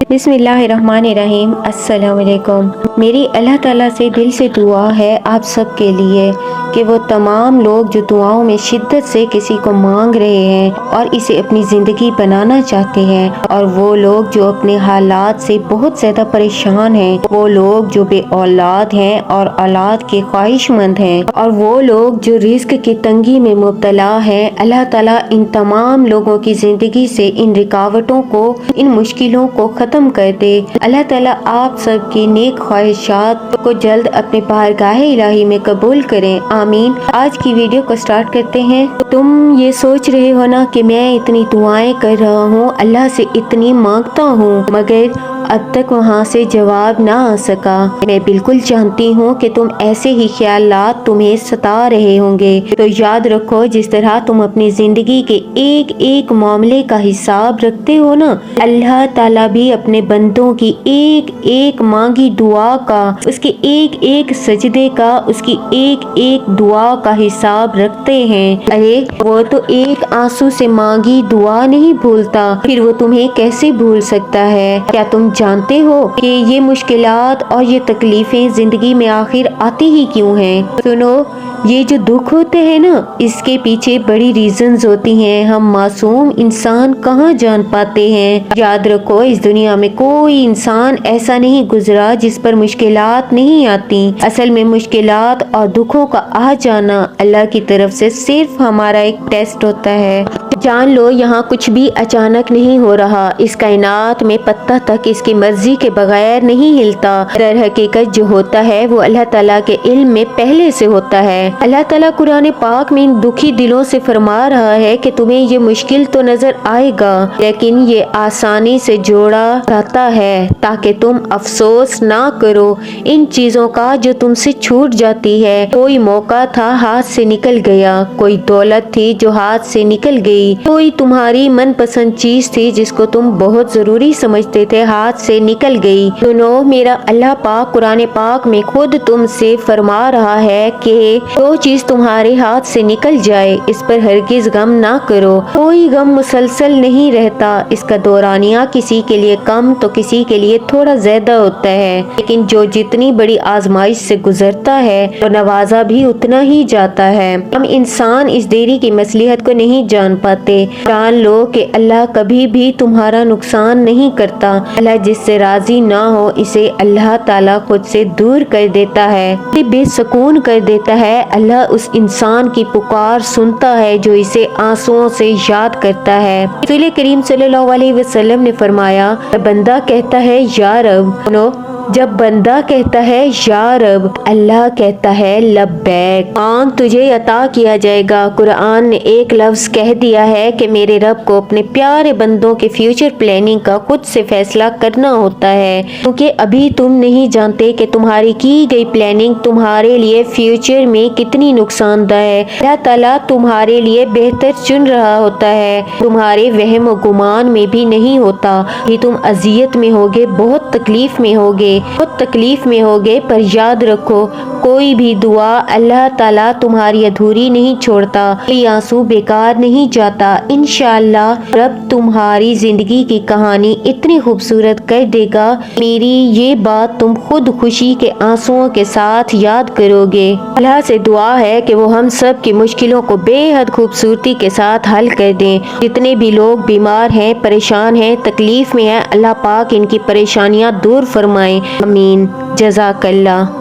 बिस्मिल्लाहिर्रहमानिर्रहीम। अस्सलाम वालेकुम। मेरी अल्लाह ताला से दिल से दुआ है आप सब के लिए कि वो तमाम लोग जो दुआओं में शिद्दत से किसी को मांग रहे हैं और इसे अपनी ज़िंदगी बनाना चाहते हैं, और वो लोग जो अपने हालात से बहुत ज़्यादा परेशान हैं, वो लोग जो बे औलाद हैं और औलाद के ख्वाहिशमंद हैं, और वो लोग जो रिस्क की तंगी में मुब्तला हैं। अल्लाह ताला इन तमाम लोगों की ज़िंदगी से इन रुकावटों को, इन मुश्किलों को ख़त्म कर दे। अल्लाह ताला आप सब की नेक ख्वाहिशात को जल्द अपने बारगाह इलाही में कबूल करें, आमीन। आज की वीडियो को स्टार्ट करते हैं। तुम ये सोच रहे हो ना कि मैं इतनी दुआएं कर रहा हूँ, अल्लाह से इतनी मांगता हूँ, मगर अब तक वहाँ से जवाब ना आ सका। मैं बिल्कुल जानती हूँ कि तुम ऐसे ही ख्यालात तुम्हें सता रहे होंगे। तो याद रखो, जिस तरह तुम अपनी जिंदगी के एक एक मामले का हिसाब रखते हो ना, अल्लाह ताला भी अपने बंदों की एक एक मांगी दुआ का, उसके एक एक सजदे का, उसकी एक एक दुआ का हिसाब रखते हैं। अरे वो तो एक आंसू से मांगी दुआ नहीं भूलता, फिर वो तुम्हें कैसे भूल सकता है? क्या तुम जानते हो कि ये मुश्किलात और ये तकलीफें जिंदगी में आखिर आती ही क्यों हैं? सुनो, ये जो दुख होते हैं ना, इसके पीछे बड़ी रीजंस होती हैं। हम मासूम इंसान कहाँ जान पाते हैं। याद रखो, इस दुनिया में कोई इंसान ऐसा नहीं गुजरा जिस पर मुश्किलात नहीं आती। असल में मुश्किलात और दुखों का आ जाना अल्लाह की तरफ से सिर्फ हमारा एक टेस्ट होता है। जान लो, यहाँ कुछ भी अचानक नहीं हो रहा। इस कायनात में पत्ता तक इसकी मर्जी के बगैर नहीं हिलता। दर हकीकत जो होता है वो अल्लाह ताला के इल्म में पहले से होता है। अल्लाह ताला कुरान पाक में इन दुखी दिलों से फरमा रहा है कि तुम्हें ये मुश्किल तो नजर आएगा, लेकिन ये आसानी से जोड़ा जाता है ताकि तुम अफसोस ना करो इन चीजों का जो तुमसे छूट जाती है। कोई मौका था, हाथ से निकल गया। कोई दौलत थी जो हाथ से निकल गई। कोई तुम्हारी मनपसंद चीज थी जिसको तुम बहुत जरूरी समझते थे, हाथ से निकल गई। सुनो, मेरा अल्लाह पाक कुरान पाक में खुद तुमसे फरमा रहा है कि जो चीज तुम्हारे हाथ से निकल जाए, इस पर हरगिज गम ना करो। कोई गम मुसलसल नहीं रहता। इसका दौरानिया किसी के लिए कम तो किसी के लिए थोड़ा ज्यादा होता है, लेकिन जो जितनी बड़ी आजमाइश से गुजरता है तो नवाजा भी उतना ही जाता है। हम इंसान इस देरी की मसलिहत को नहीं जान पाते। जान लो कि अल्लाह कभी भी तुम्हारा नुकसान नहीं करता। अल्लाह जिससे राजी ना हो, इसे अल्लाह ताला खुद से दूर कर देता है, बेसुकून कर देता है। अल्लाह उस इंसान की पुकार सुनता है जो इसे आंसुओं से याद करता है। रसूल करीम सल्लल्लाहु अलैहि वसल्लम ने फरमाया, बंदा कहता है या रब, जब बंदा कहता है या रब, अल्लाह कहता है लब्बैक, मांग तुझे अता किया जाएगा। कुरान ने एक लफ्ज कह दिया है कि मेरे रब को अपने प्यारे बंदों के फ्यूचर प्लानिंग का खुद से फैसला करना होता है, क्योंकि अभी तुम नहीं जानते कि तुम्हारी की गई प्लानिंग तुम्हारे लिए फ्यूचर में कितनी नुकसानदायक है। अल्लाह ताला तुम्हारे लिए बेहतर चुन रहा होता है, तुम्हारे वहम और गुमान में भी नहीं होता। भी तुम अजियत में होगे, बहुत तकलीफ में होगे, बहुत तकलीफ में होगे, पर याद रखो, कोई भी दुआ अल्लाह ताला तुम्हारी अधूरी नहीं छोड़ता, कोई आंसू बेकार नहीं जाता। इंशाअल्लाह रब तुम्हारी जिंदगी की कहानी इतनी खूबसूरत कर देगा, मेरी ये बात तुम खुद खुशी के आंसुओं के साथ याद करोगे। अल्लाह से दुआ है कि वो हम सब की मुश्किलों को बेहद खूबसूरती के साथ हल कर दें। जितने भी लोग बीमार हैं, परेशान हैं, तकलीफ में हैं, अल्लाह पाक इनकी परेशानियां दूर फरमाए, आमीन। जज़ाकल्लाह।